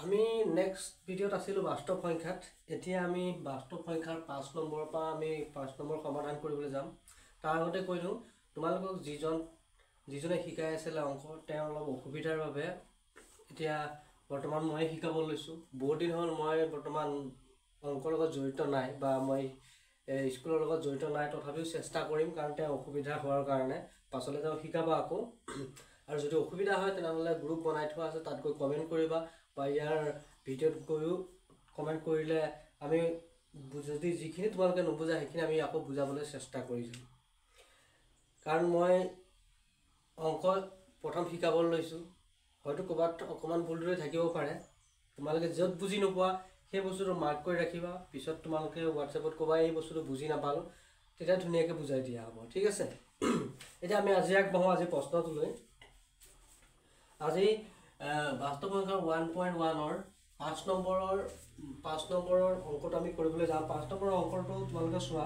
আমি নেক্সট ভিডিওত আছিলোঁ বাস্তৱ সংখ্যাত। এতিয়া আমি বাস্তৱ সংখ্যাৰ 5 নম্বৰৰ পৰা আমি 5 নম্বৰ সমাধান কৰিবলৈ যাম। তাৰ আগতে কৈ দিওঁ, তোমালোকক যিজনে শিকাই আছিলে অংক, তেওঁ অলপ অসুবিধাৰ বাবে এতিয়া বৰ্তমান মই শিকাব লৈছোঁ। বহুত দিন হ'ল মই বৰ্তমান অংকৰ লগত জড়িত নাই বা মই স্কুলৰ লগত জড়িত নাই, তথাপিও চেষ্টা কৰিম, কাৰণ তেওঁ অসুবিধা হোৱাৰ কাৰণে। পাছলৈ তেওঁ শিকাব আকৌ। আৰু যদি অসুবিধা হয় তেনেহ'লে গ্ৰুপ বনাই থোৱা আছে, তাত গৈ কমেণ্ট কৰিবা বা ইয়াৰ ভিডিঅ'ত গৈও কমেণ্ট কৰিলে আমি যদি যিখিনি তোমালোকে নুবুজা সেইখিনি আমি আকৌ বুজাবলৈ চেষ্টা কৰিছোঁ। কাৰণ মই অংক প্ৰথম শিকাবলৈ লৈছোঁ, হয়তো ক'ৰবাত অকণমান ভুল ধৰি থাকিব পাৰে। তোমালোকে য'ত বুজি নোপোৱা সেই বস্তুটো মাৰ্ক কৰি ৰাখিবা। পিছত তোমালোকে হোৱাটছএপত ক'বা এই বস্তুটো বুজি নাপালোঁ, তেতিয়া ধুনীয়াকৈ বুজাই দিয়া হ'ব। ঠিক আছে, এতিয়া আমি আজি আগবাঢ়োঁ আজি প্ৰশ্নটোলৈ। আজি বাস্তৱ সংখ্যা 1.1ৰ 5 নম্বৰৰ অংকটো আমি কৰিবলৈ যাওঁ। 5 নম্বৰৰ অংকটো তোমালোকে চোৱা।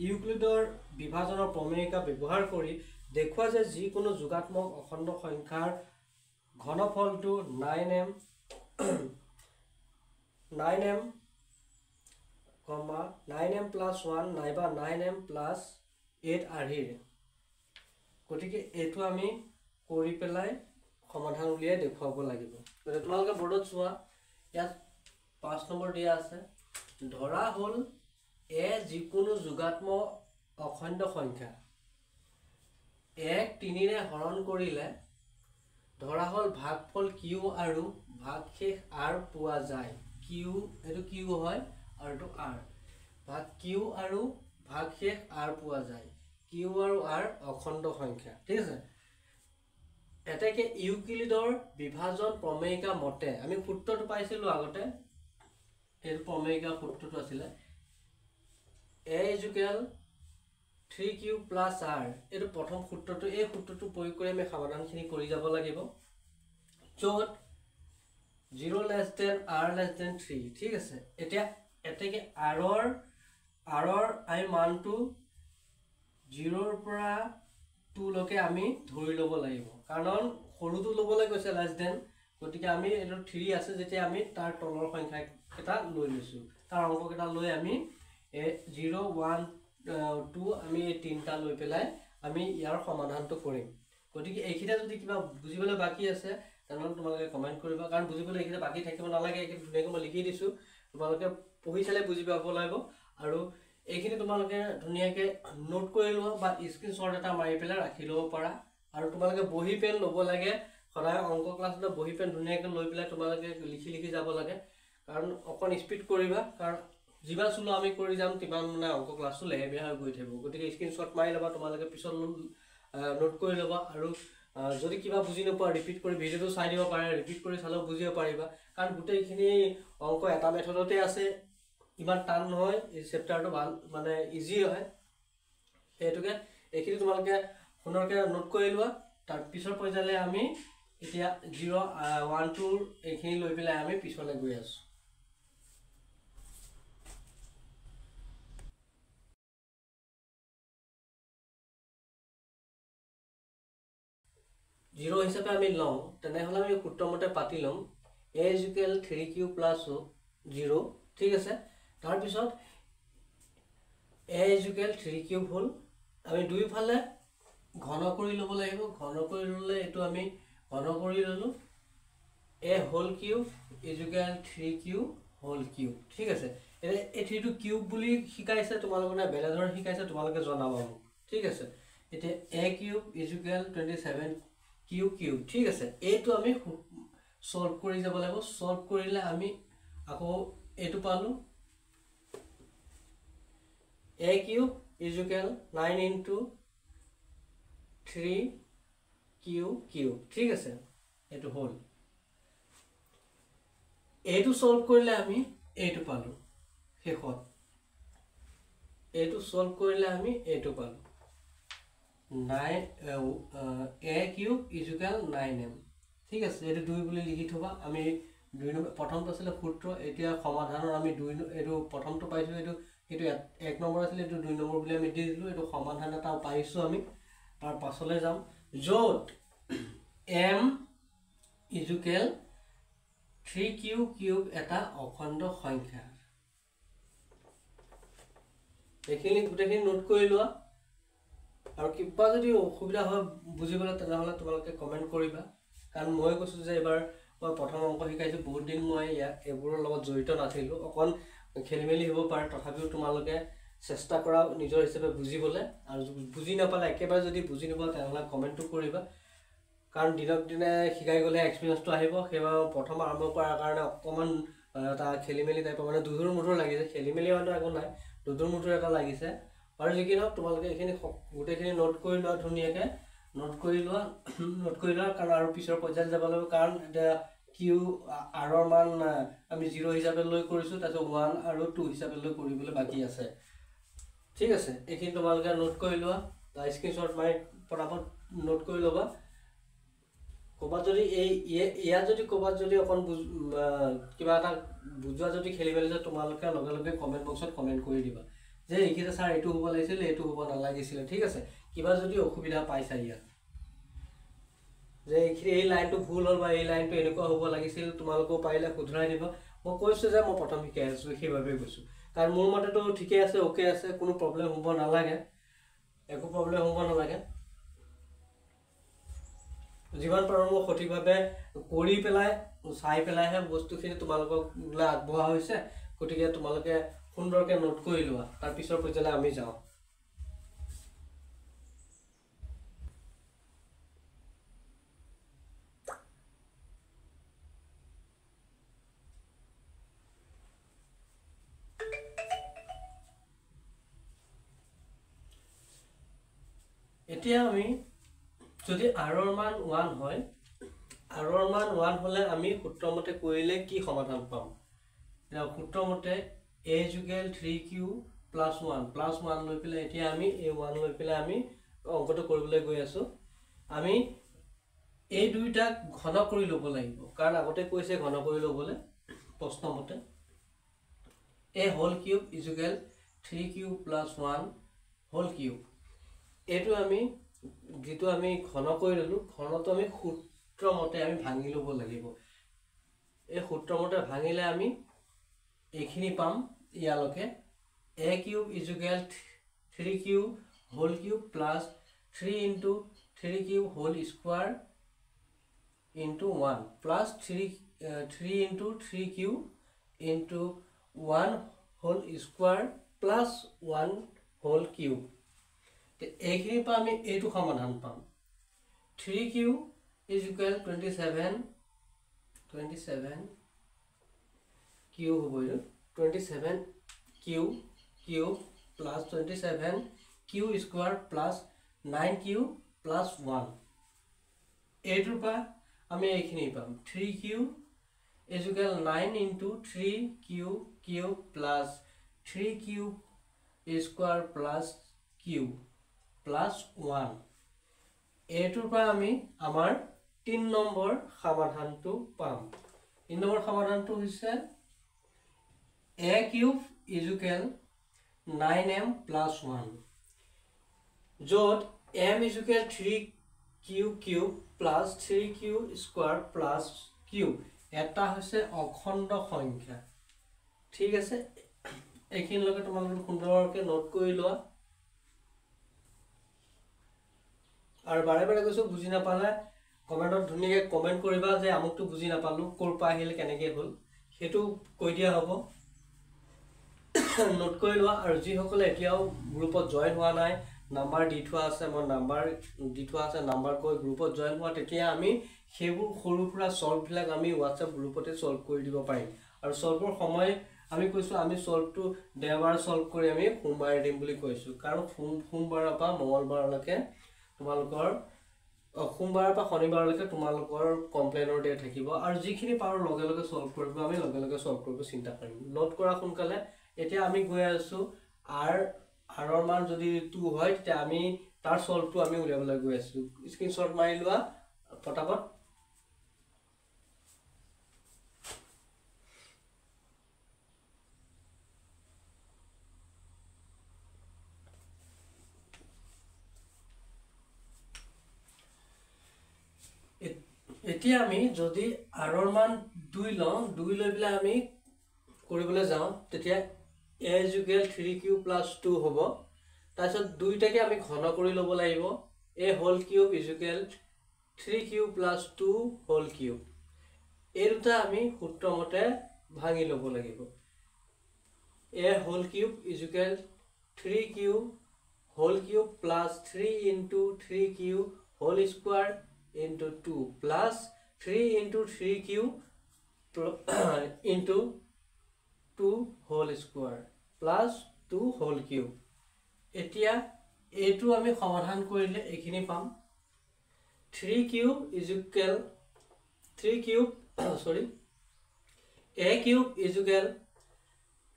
ইউক্লিডৰ বিভাজনৰ প্ৰমেয়িকা ব্যৱহাৰ কৰি দেখুওৱা যে যিকোনো যোগাত্মক অখণ্ড সংখ্যাৰ ঘনফলটো 9m, 9m + 1 নাইবা 9m + 8 আৰ্হিৰ। গতিকে এইটো আমি কৰি পেলাই সমাধান উলিয়াই দেখুৱাব লাগিব। গতিকে তোমালোকে বৰ্ডত চোৱা, ইয়াত 5 নম্বৰ দিয়া আছে। ধৰা হ'ল এ যিকোনো যোগাত্মক অখণ্ড সংখ্যা 1/3ৰে হৰণ কৰিলে ধৰা হ'ল ভাগফল কিউ আৰু ভাগশেষ আৰ পোৱা যায়। কিউ, এইটো কিউ হয় আৰু এইটো আৰ। ভাগ কিউ আৰু ভাগশেষ আৰ পোৱা যায়। কিউ আৰু আৰ অখণ্ড সংখ্যা। ঠিক আছে, এতেকে ইউক্লিডৰ বিভাজন প্ৰমেয়িকা মতে আমি সূত্ৰটো পাইছিলোঁ আগতে। এই প্ৰমেয়িকা সূত্ৰটো আছিলে a = 3q + r। এইটো প্ৰথম সূত্ৰটো। এই সূত্ৰটো প্ৰয়োগ কৰি আমি সমাধানখিনি কৰি যাব লাগিব, য'ত 0 r 3। ঠিক আছে, এতিয়া এতেকে আৰৰ আমি মানটো 0ৰ পৰা 2 লৈকে আমি ধৰি ল'ব লাগিব, কাৰণ সৰুটো ল'বলৈ কৈছে <। গতিকে আমি এইটো 3 আছে যেতিয়া আমি তাৰ তলৰ সংখ্যাকেইটা লৈ লৈছোঁ। তাৰ অংককেইটা লৈ আমি 0, 1, 2 আমি এই 3টা লৈ পেলাই আমি ইয়াৰ সমাধানটো কৰিম। গতিকে এইকেইটা যদি কিবা বুজিবলৈ বাকী আছে তেনেহ'লে তোমালোকে কমেণ্ট কৰিবা, কাৰণ বুজিবলৈ এইকেইটা বাকী থাকিব নালাগে। এইখিনি ধুনীয়াকৈ মই লিখি দিছোঁ, তোমালোকে পঢ়ি চালে বুজি পাব লাগিব। আৰু এইখিনি তোমালোকে ধুনীয়াকৈ নোট কৰি লোৱা বা স্ক্ৰীনশ্বট এটা মাৰি পেলাই ৰাখি ল'ব পাৰা। আৰু তোমালোকে বহি পেন ল'ব লাগে। সদায় অংক ক্লাছলৈ বহি পেন ধুনীয়াকৈ লৈ পেলাই তোমালোকে লিখি যাব লাগে, কাৰণ অকণ স্পীড কৰিবা, কাৰণ যিমান চলো আমি কৰি যাম তিমান মানে অংক ক্লাছটো লেহেমীয়া হৈ গৈ থাকিব। গতিকে স্ক্ৰীনশ্বট মাৰি ল'বা, তোমালোকে পিছত নোট কৰি ল'বা। আৰু যদি কিবা বুজি নোপোৱা ৰিপিট কৰি ভিডিঅ'টো চাই দিব পাৰে, ৰিপিট কৰি চালেও বুজিব পাৰিবা, কাৰণ গোটেইখিনি অংক এটা মেথডতে আছে। ইমান টান নহয়, এই চেপ্টাৰটো ভাল মানে ইজি হয়। সেইটোকে এইখিনি তোমালোকে সুন্দৰকৈ নোট কৰি লোৱা। তাৰ পিছৰ পৰ্যায়লৈ আমি এতিয়া 0, 1, 2 এইখিনি লৈ পেলাই আমি পিছলৈ গৈ আছোঁ। জিৰ' হিচাপে আমি লওঁ, তেনেহ'লে আমি সূত্ৰমতে পাতি ল'ম a = 3q + 0। ঠিক আছে, তাৰপিছত a = 3q হ'ল আমি দুইফালে ঘন কৰি ল'ব লাগিব। ঘন কৰি ল'লে এইটো আমি ঘন কৰি ল'লোঁ a³ = 3q কিউব। ঠিক আছে, এই 3টো কিউব বুলি শিকাইছে তোমালোকে নে বেলেগ ধৰণে শিকাইছে তোমালোকে জনাবা মোক। ঠিক আছে, এতিয়া a³ = 27q কিউব। ঠিক আছে, এইটো আমি সলভ কৰি যাব লাগিব। সলভ কৰিলে আমি আকৌ এইটো পালোঁ a³ = 9 × 3q কিউব। ঠিক আছে, এইটো হ'ল। এইটো সলভ কৰিলে আমি এইটো পালোঁ শেষত। এইটো সলভ কৰিলে আমি এইটো পালোঁ a³ = 9m। ঠিক আছে, এইটো 2 বুলি লিখি থবা। আমি 2 নম্বৰ প্ৰথমটো আছিলে সূত্ৰ, এতিয়া সমাধানৰ আমি 2 এইটো প্ৰথমটো পাইছোঁ, এইটো 1 নম্বৰ আছিলে, এইটো 2 নম্বৰ বুলি আমি দি দিলোঁ। এইটো সমাধান এটা পাইছোঁ আমি। তাৰ পাছলৈ যাম, য'ত m = 3q কিউব এটা অখণ্ড সংখ্যা এইখিনি গোটেইখিনি নোট কৰি লোৱা আৰু কিবা যদি অসুবিধা হয় বুজিবলৈ তেনেহলে তোমালোকে কমেন্ট কৰিবা কাৰণ মই কৈছো যে এবাৰ মই প্ৰথম অংক শিকাইছো বহুত দিন মই এইবোৰৰ লগত জড়িত নাছিলো অকল খেলিমেলি হ'ব পাৰে তথাপিও তোমালোকে চেষ্টা কৰা নিজৰ হিচাপে বুজিবলৈ আৰু বুজি নাপালে একেবাৰে যদি বুজি নোপোৱা তেনেহলে কমেন্টটো কৰিবা কাৰণ দিনক দিনে শিকাই গলে এক্সপেৰিয়েন্সটো আহিব সেইবাৰ প্ৰথম আৰম্ভ কৰাৰ কাৰণে অকমান এটা খেলিমেলি টাইপৰ মানে দুধুৰ মুধুৰ লাগিছে খেলিমেলি মানে একো নাই দুধুৰ মুধুৰ এটা লাগিছে আৰু যি কি নহওক তোমালোকে এইখিনি গোটেইখিনি নোট কৰি লোৱা ধুনীয়াকৈ নোট কৰি লোৱা কাৰণ আৰু পিছৰ পৰ্যায়ত যাব লাগিব কাৰণ এতিয়া কিউ আৰৰ মান আমি 0 হিচাপে লৈ কৰিছো তাৰপিছত 1 আৰু 2 হিচাপে লৈ কৰিবলৈ বাকি আছে ঠিক আছে এইখিনি তোমালোকে নোট কৰি লোৱা তাৰ স্ক্ৰিনশ্বট মাৰি পটাপট নোট কৰি ল'বা কবাত যদি এই ইয়াত যদি কবাত যদি অকন কিবা এটা বুজোৱা যদি খেলি মেলি তোমালোকে লগে লগে কমেন্ট বক্সত কমেন্ট কৰি দিবা যে এইকিটা স্যার এটু হ'ব লাগিছিল এটু হ'ব নালাগিছিল ঠিক আছে কিবা যদি অসুবিধা পাইছা ইয়াত যে এই লাইনটো ভুল হল বা এই লাইনটো এনেকুৱা হ'ব লাগিছিল তোমালোকে পাৰিলে শুধৰাই দিবা মই কৈছো যে মই প্ৰথম শিকাই আছো সেইভাবে কৈছো কাৰণ মোৰ মতেতো ঠিকে আছে ওকে আছে কোনো প্ৰবলেম হ'ব নালাগে একো প্ৰবলেম হ'ব নালাগে জীবন পাৰো মই সঠিকভাৱে কৰি পেলাই চাই পেলাইহে বস্তুখিনি তোমালোকক আগবঢ়া হৈছে গতিকে তোমালোকে সুন্দৰকৈ নোট কৰি লোৱা তাৰ পিছৰ পৰ্যায়লৈ আমি যাওঁ এতিয়া আমি যদি আৰৰ মান 1 হয় আৰৰ মান 1 হলে আমি সূত্ৰমতে কৰিলে কি সমাধান পাম এটা সূত্ৰমতে a = 3q + 1 লৈ পেলাই এতিয়া আমি এই 1 লৈ পেলাই আমি অংকটো কৰিবলৈ গৈ আছো আমি এই দুইটা ঘন কৰি ল'ব লাগিব কাৰণ আগতে কৈছে ঘন কৰি ল'বলৈ প্ৰশ্নমতে a whole cube = 3q + 1 whole cube এটো আমি যেটো আমি ঘন কৰি ললো ঘনটো আমি সূত্ৰমতে আমি ভাঙি লব লাগিব এই সূত্ৰমতে ভাঙিলে আমি এইখিনি পাম ইয়ালকে a cube = 3q whole cube plus 3 into 3q whole square into 1 plus 3 into 3q into 1 whole square plus 1 whole cube এইখিনি পা আমি এইটো সমাধান পাম 3q = 27 q হ'ব 27q cube plus 27q square plus 9q plus 1 এইটোৰ পা আমি এইখিনি পাম 3q = 9 into 3q cube plus 3q square plus q plus 1 এইটোৰ পৰা আমি আমাৰ 3 নম্বৰ সমাধানটো পাম 3 নম্বৰ সমাধানটো হৈছে a cube = 9m plus 1 যত m = 3q cube plus 3q square plus q এটা হৈছে অখণ্ড সংখ্যা ঠিক আছে এইখিনি লগে তোমালোকে সুন্দৰকৈ নোট কৰি লোৱা আৰু বাৰে বাৰে কৈছো বুজি নাপালে কমেন্টত ধুনীয়াকৈ কমেন্ট কৰিবা যে আমুকটো বুজি নাপালো কোৰ পা আহিল কেনেকৈ হল হেতু কৈ দিয়া হ'ব নোট কৰি লোৱা আৰু যি সকলে এতিয়াও গ্ৰুপত জয়েন হোৱা নাই নাম্বাৰ দি থোৱা আছে মই নাম্বাৰ দি থোৱা আছে নাম্বাৰ কৈ গ্ৰুপত জয়েন হোৱা তেতিয়া আমি সেইবোৰ সৰু ফুৰা সলভ বিলাক আমি WhatsApp গ্ৰুপতে সলভ কৰি দিব পাৰিম আৰু সলভৰ সময় আমি কৈছো আমি সলভটো দেওবাৰ সলভ কৰি আমি সোমবাৰে দিম বুলি কৈছো কাৰণ সোমবাৰৰ পৰা মঙ্গলবাৰলৈকে তোমালোকৰ সোমবাৰৰ পৰা শনিবাৰলৈকে তোমালোকৰ কমপ্লেইনৰ ডে থাকিব আৰু যিখিনি পাৰো লগে লগে সলভ কৰিব আমি লগে লগে সলভ কৰিব চিন্তা কৰিম নোট কৰা সোনকালে এতিয়া আমি গৈ আছো আৰৰ মান যদি 2 হয় তেতিয়া আমি তাৰ সলভটো আমি উলিয়াবলৈ গৈ আছো স্ক্ৰিনশ্বট মাৰি লোৱা পটাপট এতিয়া আমি যদি r ৰ মান 2 লওঁ 2 লৈ পেলাই আমি কৰিবলৈ যাওঁ তেতিয়া a = 3q + 2 হ'ব তাৰপিছত দুইটাকে আমি ঘন কৰি ল'ব লাগিব a whole cube = 3q + 2 whole cube এই দুটা আমি সূত্ৰ মতে ভাঙি ল'ব লাগিব a whole cube = 3q whole cube plus 3 into 3q whole square into 2 plus 3 into 3q into 2 whole square plus 2 whole cube এতিয়া এইটো আমি সমাধান কৰিলে এইখিনি পাম 3 cube a cube =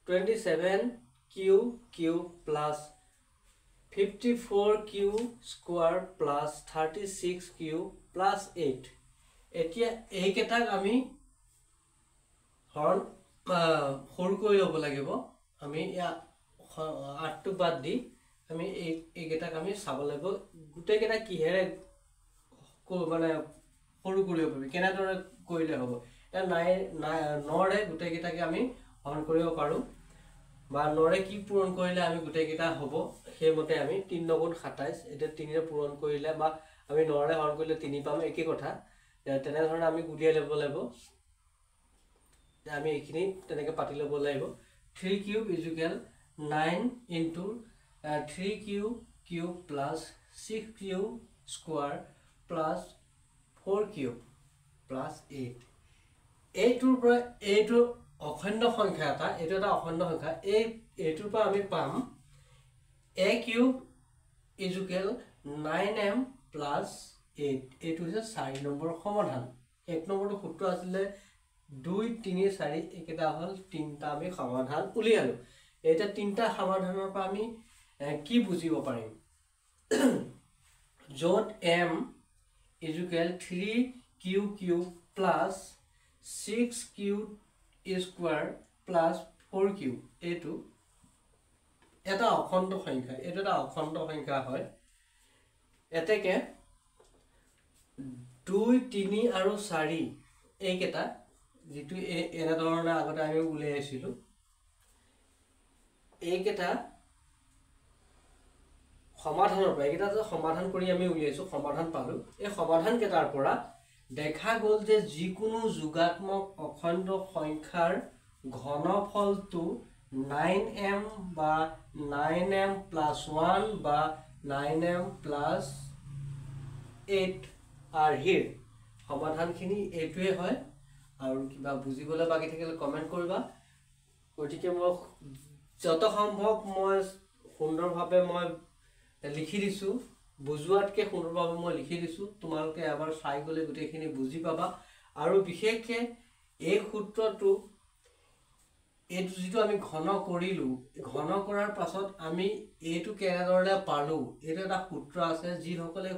27q cube plus 54q square plus 36q plus 8 এতিয়া এই কেটাক আমি হৰণ সৰু কৰি ল'ব লাগিব আমি 8 টো বাদ দি আমি এই কেটাক আমি চাব লাগিব গুটে কেটা কিহেৰে মানে সৰু কৰিব পাৰি কেনেদৰে কৰিলে হ'ব এটা 9 ৰে গুটে কেটাকে আমি হৰণ কৰিব পাৰো বা 9 ৰে কি পূৰণ কৰিলে আমি গুটে কেটা হ'ব সেইমতে আমি 3 × 27 এটা 3 ৰে পূৰণ কৰিলে বা আমি 9 ৰে হৰণ কৰিলে 3 পাম একে কথা তেনে ধৰণে আমি গুলিয়াই ল'ব লাগিব আমি এইখিনি তেনেকে পাতি ল'ব লাগিব 3 cube = 9 into 3q cube plus 6q square plus 4q plus 8 এইটোৰ পৰা এইটো অখণ্ড সংখ্যা এটা অখণ্ড সংখ্যা এইটোৰ পৰা আমি পাম a cube = 9m plus 8 এইটো হৈছে 4 নম্বৰ সমাধান 1 নম্বৰটো সূত্ৰ আছিল 2 3 4 একেটা হল তিনটা আমি সমাধান উলিয়ালো এটা তিনটা সমাধানৰ পৰা আমি কি বুজিব পাৰিম যত m = 3q cube plus 6q square plus 4q এইটো এটা অখণ্ড সংখ্যা এটা অখণ্ড সংখ্যা হয় এতেকে 2 3 আৰু 4 এই কেটা যেটো এনা ধৰণে আগতে আমি উলিয়াইছিলো এই কেটা সমাধানৰ পৰা এটা সমাধান কৰি আমি উলিয়াইছো সমাধান পালো এই সমাধান কেটাৰ পৰা দেখা গল যে যিকোনো যোগাত্মক অখণ্ড সংখ্যাৰ ঘনফলটো 9m বা 9m + 1 বা 9m + 8 are here সমাধানখিনি এইটোৱে হয় আৰু কিবা বুজিবলৈ বাকি থাকিলে কমেন্ট কৰিবা গতিকে মই যত সম্ভৱ মই সুন্দৰভাৱে মই লিখি দিছো বুজুৱাতকে সুন্দৰভাৱে মই লিখি দিছো তোমালোকে এবাৰ চাই গলে গুটেখিনি বুজি পাবা আৰু বিশেষকে এই সূত্ৰটো এইটো যেটো আমি ঘন কৰিলো ঘন কৰাৰ পাছত আমি এইটো কেনেদৰে পালো এটা এটা সূত্ৰ আছে যি সকলে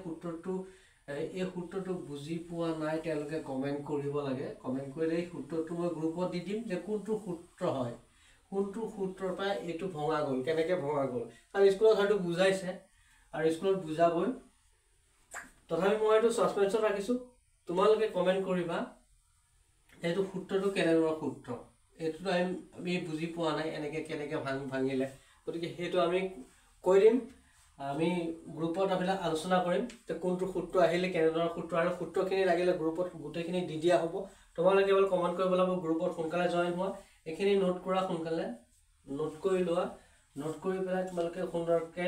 এই সূত্ৰটো বুজি পোৱা নাই তেওঁলোকে কমেন্ট কৰিব লাগে কমেন্ট কৰিলে এই সূত্ৰটো মই গ্ৰুপত দি দিম যে কোনটো সূত্ৰ হয় কোনটো সূত্ৰৰ পৰা এইটো ভঙা গল কেনেকে ভঙা গল আৰু স্কুলত হয়তো বুজাইছে আৰু স্কুলত বুজাবই তথাপি মই এইটো সাসপেন্সত ৰাখিছো তোমালোকে কমেন্ট কৰিবা এইটো সূত্ৰটো কেনেদৰে সূত্ৰ এইটো আমি বুজি পোৱা নাই এনেকে কেনেকে ভাঙিলে গতিকে হেতু আমি কৈ দিম আমি গ্ৰুপত আপিলা আলোচনা কৰিম তে কোনটো সূত্ৰ আহিলে কেনেদৰে সূত্ৰ আৰু সূত্ৰখিনি লাগিলে গ্ৰুপত গুটেখিনি দি দিয়া হ'ব তোমালোকে কেৱল কমেন্ট কৰিব লাগিব গ্ৰুপত সোনকালে জয়েন হোৱা এখিনি নোট কৰা সোনকালে নোট কৰি লোৱা নোট কৰি পেলাই তোমালোকে সুন্দৰকে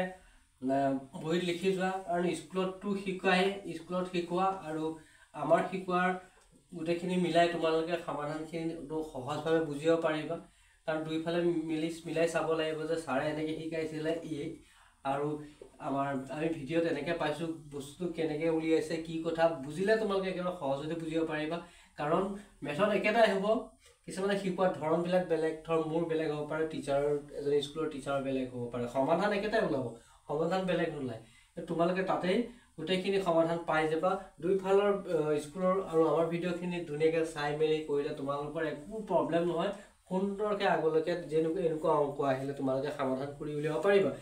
বহিত লিখি যোৱা আৰু স্কুলতটো শিকাই স্কুলত শিকোৱা আৰু আমাৰ শিকোৱাৰ গুটেখিনি মিলাই তোমালোকে সমাধানখিনি সহজভাৱে বুজিব পাৰিবা কাৰণ দুইফালে মিলাই চাব লাগিব যে সাৰে এনেকে শিকাইছিলে আৰু আমি ভিডিঅ'ত এনেকে পাইছো বস্তু কেনেকে উলিয়াইছে কি কথা বুজিলে তোমালোকে কেৱল সহজতে বুজিব পাৰিবা কাৰণ মেথড একেটাই হ'ব কিছুমানে শিকোৱাৰ ধৰণ বিলাক বেলেগ ধৰ মোৰ বেলেগ হ'ব পাৰে টিচাৰ এজন স্কুলৰ টিচাৰ বেলেগ হ'ব পাৰে সমাধান একেটাই ওলাব সমাধান বেলেগ নোলাই তোমালোকে তাতে গুটেখিনি সমাধান পাই যাবা দুইফালৰ স্কুলৰ আৰু আমাৰ ভিডিঅ'খিনি ধুনিয়াকৈ চাই মেলি কৰিলে তোমালোকৰ একো প্ৰবলেম নহয় সুন্দৰকৈ আগলৈকে যেনেকৈ এনেকুৱা অংক আহিলে তোমালোকে সমাধান কৰি উলিয়াব পাৰিবা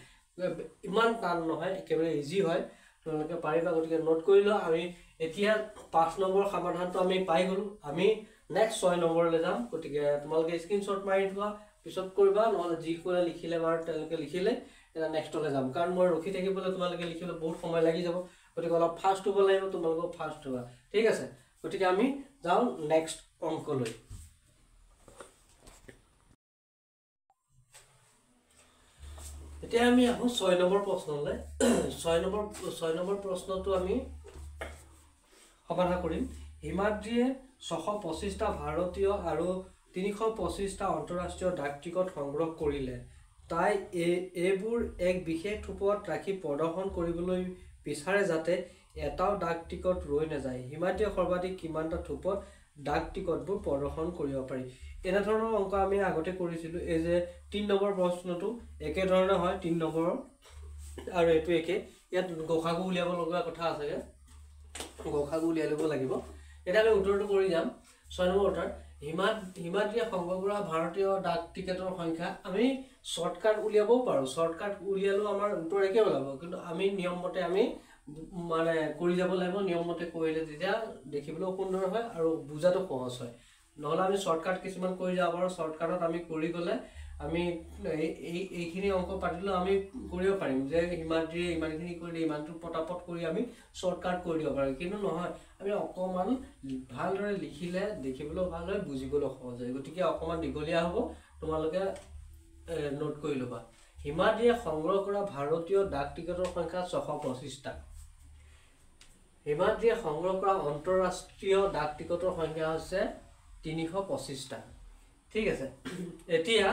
ইমান টান নহয় একেবাৰে ইজি হয় তোমালোকে পাৰিবা গতিকে নোট কৰি লোৱা আমি এতিয়া 5 নম্বৰ সমাধানটো আমি পাই গলো আমি নেক্সট 6 নম্বৰলৈ যাম গতিকে তোমালোকে স্ক্ৰিনশ্বট মাৰি থোৱা পিছত কৰিবা নহলে যি কোনে লিখিলে বাৰু তেওঁলোকে লিখিলে এটা নেক্সটলৈ যাম কাৰণ মই ৰখি থাকিবলৈ তোমালোকে লিখিলে বহুত সময় লাগি যাব গতিকে অলপ ফাষ্ট হ'ব লাগিব তোমালোকক ফাষ্ট হোৱা ঠিক আছে গতিকে আমি যাওঁ নেক্সট অংকলৈ এতিয়া আমি আহো 6 নম্বৰ প্ৰশ্নলৈ 6 নম্বৰ প্ৰশ্নটো আমি সমাধান কৰিম হিমাদ্ৰীয়ে 625টা ভাৰতীয় আৰু 325টা আন্তঃৰাষ্ট্ৰীয় ডাক টিকট সংগ্ৰহ কৰিলে তাই এইবোৰ এক বিশেষ থোপত ৰাখি প্ৰদৰ্শন কৰিবলৈ বিচাৰে যাতে এটাও ডাক টিকট ৰৈ নাযায় হিমাদ্ৰীয়ে সৰ্বাধিক কিমানটা থোপত ডাক টিকটবোৰ প্ৰদৰ্শন কৰিব পাৰি এনে ধৰণৰ অংক আমি আগতে কৰিছিলো এই যে 3 নম্বৰ প্ৰশ্নটো একে ধৰণৰ হয় 3 নম্বৰ আৰু এটো একে ইয়াত গসাগু উলিয়াব লগা কথা আছে গসাগু উলিয়াই লব লাগিব এটা আমি উত্তৰটো কৰি যাম 6 নম্বৰ উত্তৰ হিমাদ্ৰীয়ে সংগ্ৰহ কৰা ভাৰতীয় ডাক টিকটৰ সংখ্যা আমি শৰ্টকাট উলিয়াবও পাৰো শৰ্টকাট উলিয়ালো আমাৰ উত্তৰ একে ওলাব কিন্তু আমি নিয়ম মতে আমি মানে কৰি যাব লাগিব নিয়ম মতে কৰিলে তেতিয়া দেখিবলৈ সুন্দৰ হয় আৰু বুজাটো সহজ হয় নহলে আমি শৰ্টকাট কিছুমান কৰি যাব পাৰো শৰ্টকাটত আমি কৰি গলে আমি এইখিনি অংক পাতিলো আমি কৰিব পাৰিম যে হিমাদ্ৰীয়ে ইমানখিনি কৰি ইমানটো পটাপট কৰি আমি শৰ্টকাট কৰি দিব পাৰো কিন্তু নহয় আমি অকমান ভালদৰে লিখিলে দেখিবলৈ ভাল হয় বুজিবলৈ সহজ হয় গতিকে অকমান দীঘলীয়া হ'ব তোমালোকে নোট কৰি লবা হিমাদ্ৰীয়ে সংগ্ৰহ কৰা ভাৰতীয় ডাক টিকটৰ সংখ্যা 625টা হিমাদ্ৰীয়ে সংগ্ৰহ কৰা আন্তঃৰাষ্ট্ৰীয় ডাক টিকটৰ সংখ্যা হৈছে 325টা ঠিক আছে এতিয়া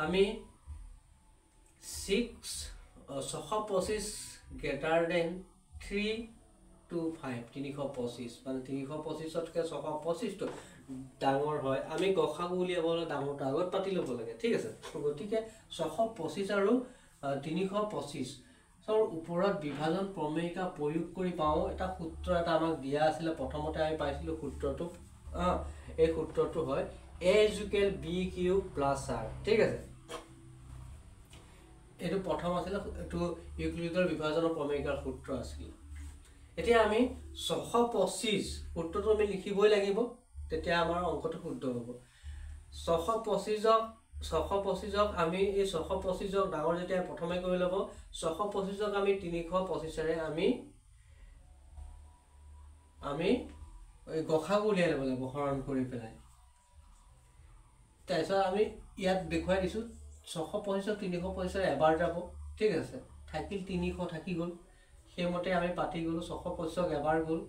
আমি 625 greater than 325 325 মানে 325তকৈ 625 টো ডাঙৰ হয় আমি গসাগু উলিয়াবলৈ ডাঙৰটো আগত পাতি ল'ব লাগে ঠিক আছে গতিকে 625 আৰু 325 সৰ ওপৰত বিভাজন প্ৰমেয়িকা প্ৰয়োগ কৰি পাও এটা সূত্ৰ এটা আমাক দিয়া আছিল প্ৰথমতে আমি পাইছিলো সূত্ৰটো এই সূত্ৰটো হয় a = b³ + r ঠিক আছে এটো প্ৰথম আছিল এটো ইউক্লিডৰ বিভাজনৰ প্ৰমেয়িকাৰ সূত্ৰ আছিল এতিয়া আমি 625 সূত্ৰটো আমি লিখিবই লাগিব তেতিয়া আমাৰ অংকটো শুদ্ধ হ'ব 625ক আমি এই 625ক ডাঙৰ যেতিয়া প্ৰথমে কৰি লব 625ক আমি 325 ৰে আমি এই গসাগু উলিয়াই লব লাগিব হৰণ কৰি পেলাই তাৰপিছত আমি ইয়াত দেখুৱাই দিছো 625ক 325 ৰে এবাৰ যাব ঠিক আছে থাকিল 300 থাকি গল সেইমতে আমি পাতি গলো 625ক এবাৰ গল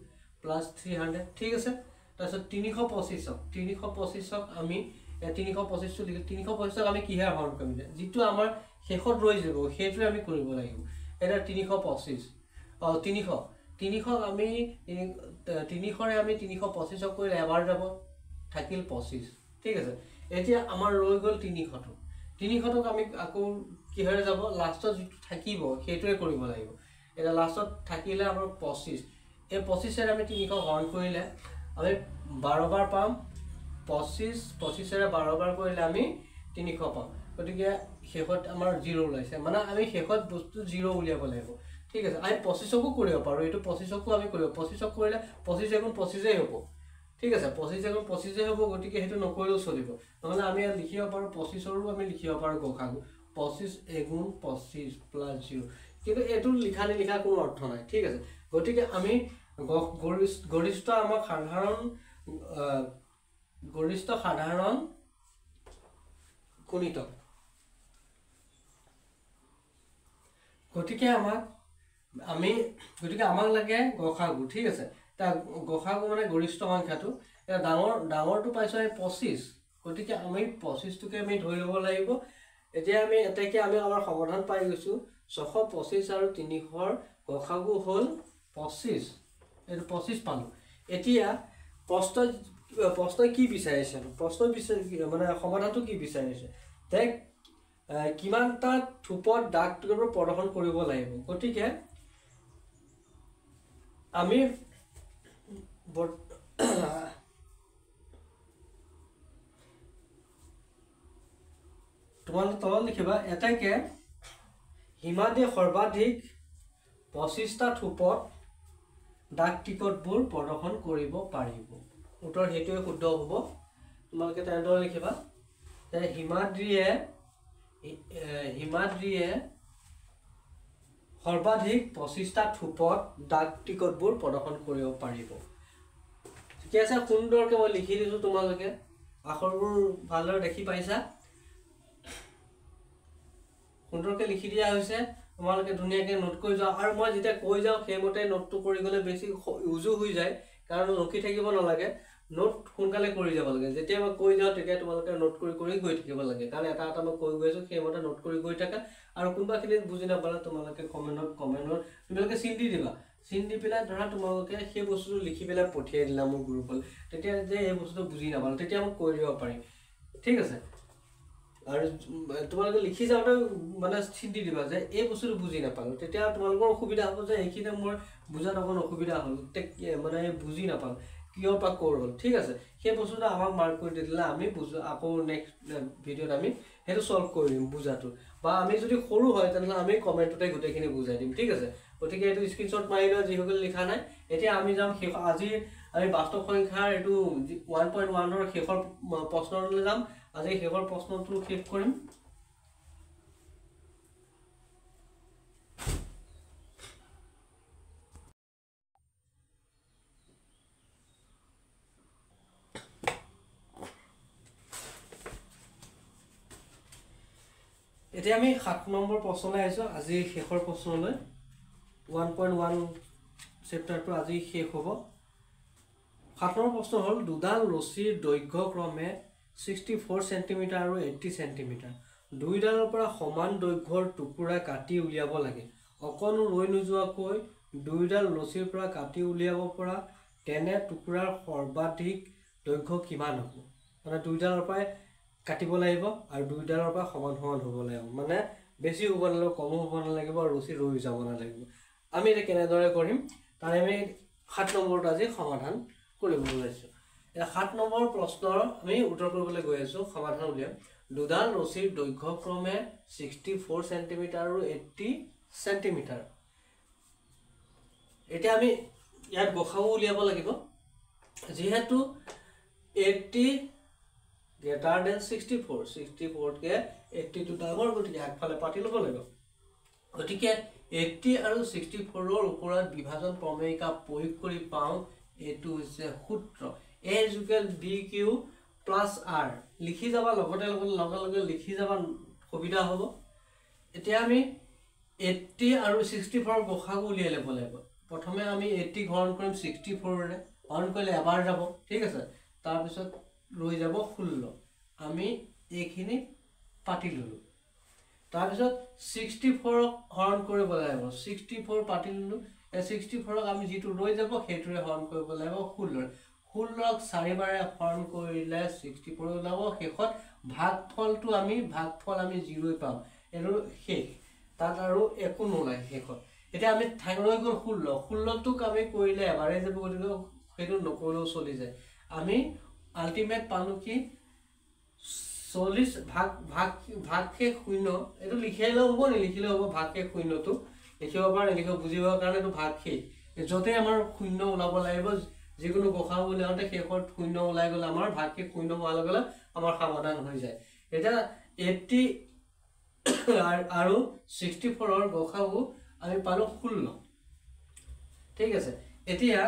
+300 ঠিক আছে তাৰপিছত 325ক আমি 325 লিখি 325ক আমি কিহে হৰণ কৰিম যেটো আমাৰ শেষত ৰৈ যাব সেইটো আমি কৰিব লাগিব এটা 325 300ক আমি 300ৰে আমি 325ক কৰিলে এবাৰ যাব থাকিল 25 ঠিক আছে এতিয়া আমাৰ ৰৈ গল 300ক আমি আকৌ কিহৰে যাব লাষ্টত যেটো থাকিব সেইটোৱে কৰিব লাগিব এটা লাষ্টত থাকিলে আমাৰ 25 এই 25 ৰে আমি 300 হৰণ কৰিলে আমি 12 বাৰ পাম 25 ৰে 12 বাৰ কৰিলে আমি 300 পাম গতিকে শেষত আমাৰ 0 ওলাইছে মানে আমি শেষত বস্তু 0 উলিয়াব লাগিব ঠিক আছে আমি 25কো কৰিব পাৰো এটো 25কো আমি কৰিব 25ক কৰিলে 25 * 25 হ'ব ঠিক আছে 25 * 25 হ'ব গতিকে হেতু নকৰিলেও চলিব নহলে আমি লিখিব পাৰো 25ৰো আমি লিখিব পাৰো গসাগু 25 * 25 + 0 কিন্তু এটো লিখা নিলিখা কোনো অৰ্থ নাই ঠিক আছে গতিকে আমি গৰিষ্ঠ আমাৰ সাধাৰণ গুণিতক গতিকে আমাক লাগে গসাগু ঠিক আছে তা গসাগু মানে গৰিষ্ঠ সংখ্যাটো এটা ডাঙৰটো পাইছো আমি 25 গতিকে আমি 25টোকে আমি ধৰি লব লাগিব এতিয়া আমি এটাকে আমি আমাৰ সমাধান পাই গৈছো 625 আৰু 300ৰ গসাগু হল 25 এটো 25 পালো এতিয়া প্ৰশ্ন কি বিচাৰিছে মানে সমাধানটো কি বিচাৰিছে দেখ কিমানটা থোপত ডাক টিকট প্ৰদৰ্শন কৰিব লাগিব গতিকে আমি তোমালোকে তলত লিখিবা এটাকে হিমাদ্ৰীয়ে সৰ্বাধিক 25টা থোপত ডাক টিকটবোৰ প্ৰদৰ্শন কৰিব পাৰিব। উত্তৰ সেইটোৱে শুদ্ধ হ'ব। তোমালোকে তেনেদৰে লিখিবা যে হিমাদ্ৰীয়ে সৰ্বাধিক 25টা থোপত ডাক টিকটবোৰ প্ৰদৰ্শন কৰিব পাৰিব। ঠিকে আছে, সুন্দৰকৈ মই লিখি দিছোঁ, তোমালোকে আখৰবোৰ ভালদৰে দেখি পাইছা। সুন্দৰকৈ লিখি দিয়া হৈছে, তোমালোকে ধুনীয়াকৈ নোট কৰি যাওঁ। আৰু মই যেতিয়া কৈ যাওঁ সেইমতে নোটটো কৰি গ'লে বেছি উজু হৈ যায়, কাৰণ ৰখি থাকিব নালাগে, নোট সোনকালে কৰি যাব লাগে। যেতিয়া মই কৈ যাওঁ তেতিয়া তোমালোকে নোট কৰি কৰি গৈ থাকিব লাগে, কাৰণ এটা এটা মই কৈ গৈ আছোঁ, সেইমতে নোট কৰি গৈ থাকা। আৰু কোনোবাখিনিত বুজি নাপালে তোমালোকে কমেণ্টত তোমালোকে চিন দি দিবা। চিন দি পেলাই ধৰা তোমালোকে সেই বস্তুটো লিখি পেলাই পঠিয়াই দিলা মোৰ গ্ৰুপলৈ, তেতিয়া যে এই বস্তুটো বুজি নাপালোঁ তেতিয়া মই কৈ দিব পাৰিম। ঠিক আছে, আৰু তোমালোকে লিখি যাওঁতে মানে চিন দি দিবা যে এই বস্তুটো বুজি নাপালোঁ, তেতিয়া তোমালোকৰ অসুবিধা হ'ব যে এইখিনি মোৰ বুজাত অকণ অসুবিধা হ'ল, মানে বুজি নাপালোঁ কিয় বা ক'ৰ হ'ল। ঠিক আছে, সেই বস্তুটো আমাক মাৰ্ক কৰি দি দিলে আমি আকৌ নেক্সট ভিডিঅ'ত আমি সেইটো চল্ভ কৰি দিম বুজাটো, বা আমি যদি সৰু হয় তেনেহ'লে আমি কমেণ্টতে গোটেইখিনি বুজাই দিম। ঠিক আছে, গতিকে এইটো স্ক্ৰীনশ্বট মাৰি লোৱা যিসকলে লিখা নাই। এতিয়া আমি যাম আজি আমি বাস্তৱ সংখ্যাৰ এইটো 1.1ৰ শেষৰ প্ৰশ্নলৈ যাম। আজি শেষৰ প্ৰশ্নটো শেষ কৰিম। এতিয়া আমি 7 নম্বৰ প্ৰশ্নলৈ আহিছোঁ, আজি শেষৰ প্ৰশ্নলৈ। 1.1 চেপ্টাৰটো আজি শেষ হ'ব। 7 নম্বৰ প্ৰশ্ন হ'ল, দুডাল ৰছীৰ দৈৰ্ঘ্য ক্ৰমে 64 চেণ্টিমিটাৰ আৰু 80 চেণ্টিমিটাৰ। দুইডালৰ পৰা সমান দৈৰ্ঘ্যৰ টুকুৰা কাটি উলিয়াব লাগে। অকণো ৰৈ নোযোৱাকৈ দুইডাল ৰছীৰ পৰা কাটি উলিয়াব পৰা তেনে টুকুৰাৰ সৰ্বাধিক দৈৰ্ঘ্য কিমান হ'ব? মানে দুইডালৰ পৰাই কাটিব লাগিব আৰু দুইডালৰ পৰা সমান সমান হ'ব লাগিব, মানে বেছি হ'ব নালাগিব, কমো হ'ব নালাগিব, আৰু ৰছী ৰৈ যাব নালাগিব। আমি এতিয়া কেনেদৰে কৰিম তাৰে আমি 7 নম্বৰটো আজি সমাধান কৰিব ওলাইছোঁ। এতিয়া 7 নম্বৰ প্ৰশ্নৰ আমি উত্তৰ কৰিবলৈ গৈ আছোঁ, সমাধান উলিয়াম। দুডাল ৰছীৰ দৈৰ্ঘ্য ক্ৰমে 64 চেণ্টিমিটাৰ আৰু 80 চেণ্টিমিটাৰ। এতিয়া আমি ইয়াত গসাও উলিয়াব লাগিব, যিহেতু 80 গ্ৰেটাৰ দেন 64, 64তকৈ 80টো ডাঙৰ, গতিকে আগফালে পাতি ল'ব লাগিব। গতিকে 80 আৰু 64ৰ ওপৰত বিভাজন প্ৰমেয়িকা প্ৰয়োগ কৰি পাওঁ এইটো হৈছে সূত্ৰ A=BQ + R। লিখি যাবা, লগে লগে লিখি যাবা, সুবিধা হ'ব। এতিয়া আমি 80 আৰু 64ৰ গসাগু উলিয়াই ল'ব লাগিব। প্ৰথমে আমি 80 হৰণ কৰিম 64ৰে, হৰণ কৰিলে এবাৰ যাব। ঠিক আছে, তাৰপিছত ৰৈ যাব 16। আমি এইখিনি পাতি ল'লোঁ। তাৰপিছত 64ক হৰণ কৰিব লাগিব, 64 পাতি ল'লোঁ। 64ক আমি যিটো ৰৈ যাব সেইটোৰে হৰণ কৰিব লাগিব 16ৰে। 16ক 4 বাৰে হৰণ কৰিলে 64 ওলাব। শেষত ভাগফল আমি 0 পাম, এইটো শেষ, তাত আৰু একো নোলায় শেষত। এতিয়া আমি ৰৈ গ'ল 16, 16টোক আমি কৰিলে এবাৰেই যাব, গতিকে সেইটো নকৰিলেও চলি যায়। আমি আল্টিমেট পালোঁ কি 40 ভাগশেষ 0। এইটো লিখিলেও হ'ব, নিলিখিলেও হ'ব। ভাগশেষ 0টো লিখিব পাৰে, নিলিখিব বুজিবৰ কাৰণে এইটো ভাগশেষ। য'তে আমাৰ 0 ওলাব লাগিব, যিকোনো গসাগু উলিয়াওঁতে শেষত 0 ওলাই গ'লে আমাৰ ভাগশেষ 0 হোৱাৰ লগে লগে আমাৰ সমাধান হৈ যায়। এতিয়া 80 আৰু 64ৰ গসাগু আমি পালোঁ 16। ঠিক আছে, এতিয়া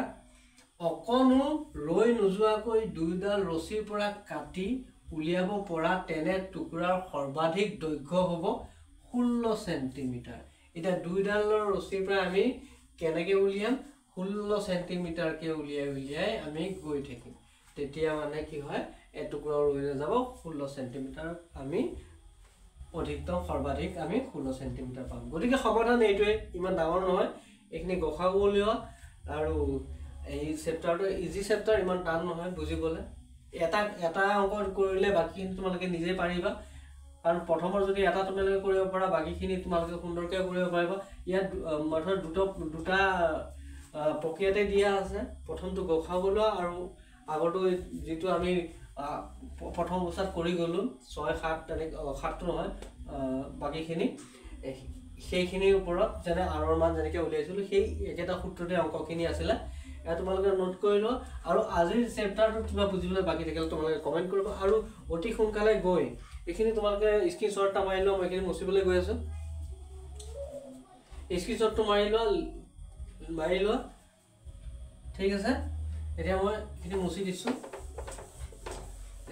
অকণো ৰৈ নোযোৱাকৈ দুইডাল ৰছীৰ পৰা কাটি উলিয়াব পৰা তেনে টুকুৰাৰ সৰ্বাধিক দৈৰ্ঘ্য হ'ব 16 চেণ্টিমিটাৰ। এতিয়া দুইডালৰ ৰছীৰ পৰা আমি কেনেকৈ উলিয়াম? 16 চেণ্টিমিটাৰকৈ উলিয়াই আমি গৈ থাকিম, তেতিয়া মানে কি হয়, এটুকুৰাও ৰৈ নাযাব। 16 চেণ্টিমিটাৰ আমি অধিকতম সৰ্বাধিক আমি 16 চেণ্টিমিটাৰ পাম। গতিকে সমাধান এইটোৱে, ইমান ডাঙৰ নহয়। এইখিনি গসাগু উলিওৱা, আৰু এই চেপ্টাৰটো ইজি চেপ্টাৰ, ইমান টান নহয় বুজিবলৈ। এটা অংক কৰিলে বাকীখিনি তোমালোকে নিজে পাৰিবা, কাৰণ প্ৰথমৰ যদি এটা তোমালোকে কৰিব পাৰা, বাকীখিনি তোমালোকে সুন্দৰকৈ কৰিব পাৰিবা। ইয়াত মাত্ৰ দুটা প্ৰক্ৰিয়াতে দিয়া আছে। প্ৰথমটো গসাগু লোৱা, আৰু আগৰটো যিটো আমি প্ৰথম অৱস্থাত কৰি গ'লোঁ 6, 7 তেনেকৈ, 7টো নহয় বাকীখিনি, সেইখিনিৰ ওপৰত যেনে আৰৰ মান যেনেকৈ উলিয়াইছিলোঁ সেই একেটা সূত্ৰতে অংকখিনি আছিলে এয়া তোমালোকে নোট কৰি লোৱা আৰু আজিৰ চেপ্টাৰটোত কিবা বুজিবলৈ বাকী থাকিলে তোমালোকে কমেণ্ট কৰিব আৰু অতি সোনকালে গৈ এইখিনি তোমালোকে স্ক্ৰীনশ্বট এটা মাৰি লোৱা মই এইখিনি মুচিবলৈ গৈ আছোঁ স্ক্ৰীনশ্বটটো মাৰি লোৱা ঠিক আছে এতিয়া মই এইখিনি মুচি দিছোঁ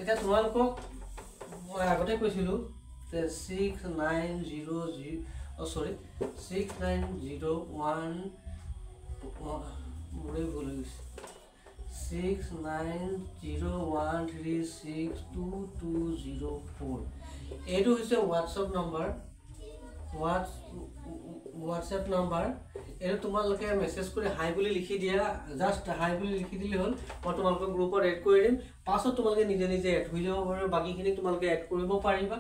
এতিয়া তোমালোকক মই আগতে কৈছিলোঁ যে 6901 মোৰে ভুল হৈ গৈছে 6901362204 এইটো হৈছে হোৱাটছএপ নাম্বাৰ এইটো তোমালোকে মেছেজ কৰি হাই বুলি লিখি দিয়া জাষ্ট হাই বুলি লিখি দিলে হ'ল মই তোমালোকক গ্ৰুপত এড কৰি দিম পাছত তোমালোকে নিজে নিজে এড হৈ যাব পাৰিবা বাকীখিনি তোমালোকে এড কৰিব পাৰিবা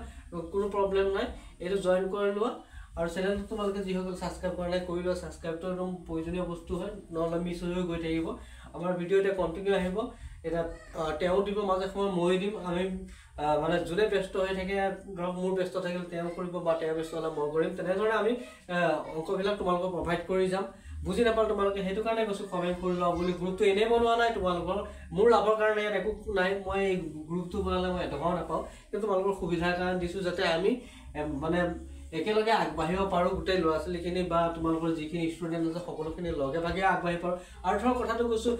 কোনো প্ৰব্লেম নাই এইটো জইন কৰি লোৱা আৰু চেনেলটো তোমালোকে যিসকল ছাবস্ক্ৰাইব কৰা নাই কৰি লোৱা ছাবস্ক্ৰাইবটো একদম প্ৰয়োজনীয় বস্তু হয় নহ'লে মিছ হৈ গৈ থাকিব আমাৰ ভিডিঅ' এতিয়া কণ্টিনিউ আহিব এটা তেওঁ দিব মাজে সময় মই দিম আমি মানে যোনে ব্যস্ত হৈ থাকে ধৰক মোৰ ব্যস্ত থাকিলে তেওঁ কৰিব বা তেওঁ ব্যস্ত হ'লে মই কৰিম তেনেধৰণে আমি অংকবিলাক তোমালোকক প্ৰভাইড কৰি যাম বুজি নাপালে তোমালোকে সেইটো কাৰণে কৈছোঁ কমেণ্ট কৰি লোৱা বুলি গ্ৰুপটো এনেই বনোৱা নাই তোমালোকৰ মোৰ লাভৰ কাৰণে ইয়াত একো নাই মই এই গ্ৰুপটো বনালে মই এটকাও নাপাওঁ কিন্তু তোমালোকৰ সুবিধাৰ কাৰণে দিছোঁ যাতে আমি মানে একেলগে আগবাঢ়িব পাৰোঁ গোটেই ল'ৰা ছোৱালীখিনি বা তোমালোকৰ যিখিনি ষ্টুডেণ্ট আছে সকলোখিনি লগে ভাগে আগবাঢ়ি পাৰোঁ আৰু ধৰক কথাটো কৈছোঁ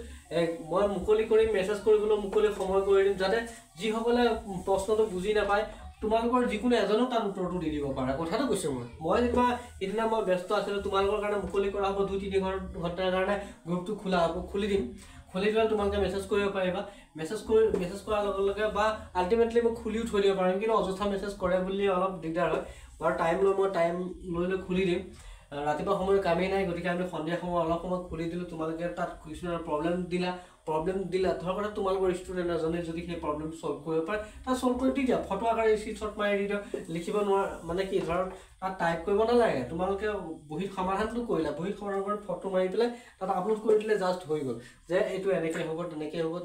মই মুকলি কৰিম মেছেজ কৰিবলৈ মুকলি সময় কৰি দিম যাতে যিসকলে প্ৰশ্নটো বুজি নাপায় তোমালোকৰ যিকোনো এজনো তাৰ উত্তৰটো দি দিব পাৰা কথাটো কৈছোঁ মই যেনিবা সেইদিনা মই ব্যস্ত আছিলোঁ তোমালোকৰ কাৰণে মুকলি কৰা হ'ব 2-3 ঘণ্টাৰ কাৰণে গ্ৰুপটো খোলা হ'ব খুলি দিম খুলি দিলে তোমালোকে মেছেজ কৰিব পাৰিবা মেছেজ কৰাৰ লগে লগে বা আল্টিমেটলি মই খুলিও থৈ দিব পাৰিম কিন্তু অযথা মেছেজ কৰে বুলি অলপ দিগদাৰ হয় বাৰু টাইম লৈ খুলি দিম ৰাতিপুৱা সময় কামেই নাই গতিকে আমি সন্ধিয়া সময় অলপ সময় খুলি দিলোঁ তোমালোকে তাত কিছুমান প্ৰব্লেম দিলা ধৰ কথা তোমালোকৰ ষ্টুডেণ্ট এজনে যদি সেই প্ৰব্লেমটো ছল্ভ কৰিব পাৰে তাত ছল্ভ কৰি দি দিয়া ফটো আকাৰে স্ক্ৰীনশ্বট মাৰি দি দিয়ক লিখিব নোৱাৰা মানে কি ধৰ তাত টাইপ কৰিব নালাগে তোমালোকে বহীত সমাধানটো কৰিলা বহীত সমাধান কৰি ফটো মাৰি পেলাই তাত আপলোড কৰি দিলে জাষ্ট হৈ গ'ল যে এইটো এনেকৈ হ'ব তেনেকৈ হ'ব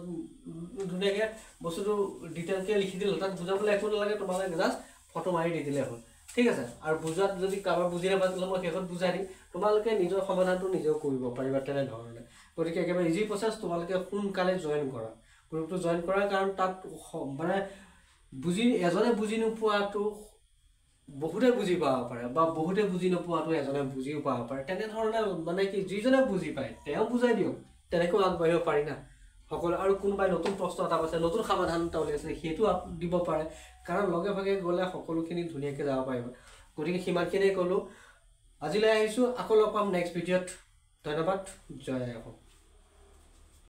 ধুনীয়াকৈ বস্তুটো ডিটেইলকৈ লিখি দিলোঁ তাত বুজাবলৈ একো নালাগে তোমালোকে জাষ্ট ফটো মাৰি দি দিলে হ'ল ঠিক আছে আৰু বুজাত যদি কাৰোবাৰ বুজি নাপাইছিলে মই শেষত বুজাই দিম তোমালোকে নিজৰ সমাধানটো নিজেও কৰিব পাৰিবা তেনেধৰণে গতিকে একেবাৰে ইজি প্ৰচেছ তোমালোকে সোনকালে জইন কৰা গ্ৰুপটো জইন কৰা কাৰণ তাত মানে এজনে বুজি নোপোৱাটো বহুতে বুজি পাব পাৰে বা বহুতে বুজি নোপোৱাটো এজনে বুজিও পাব পাৰে তেনেধৰণে মানে কি যিজনে বুজি পায় তেওঁ বুজাই দিয়ক তেনেকৈ আগবাঢ়িব পাৰি না সকলো আৰু কোনোবাই নতুন প্ৰশ্ন এটা পাইছে নতুন সমাধান এটা উলিয়াইছে সেইটো দিব পাৰে কাৰণ লগে ভাগে গ'লে সকলোখিনি ধুনীয়াকৈ যাব পাৰিব গতিকে সিমানখিনিয়ে ক'লোঁ আজিলৈ আহিছোঁ আকৌ লগ পাম নেক্সট ভিডিঅ'ত ধন্যবাদ জয় আই অসম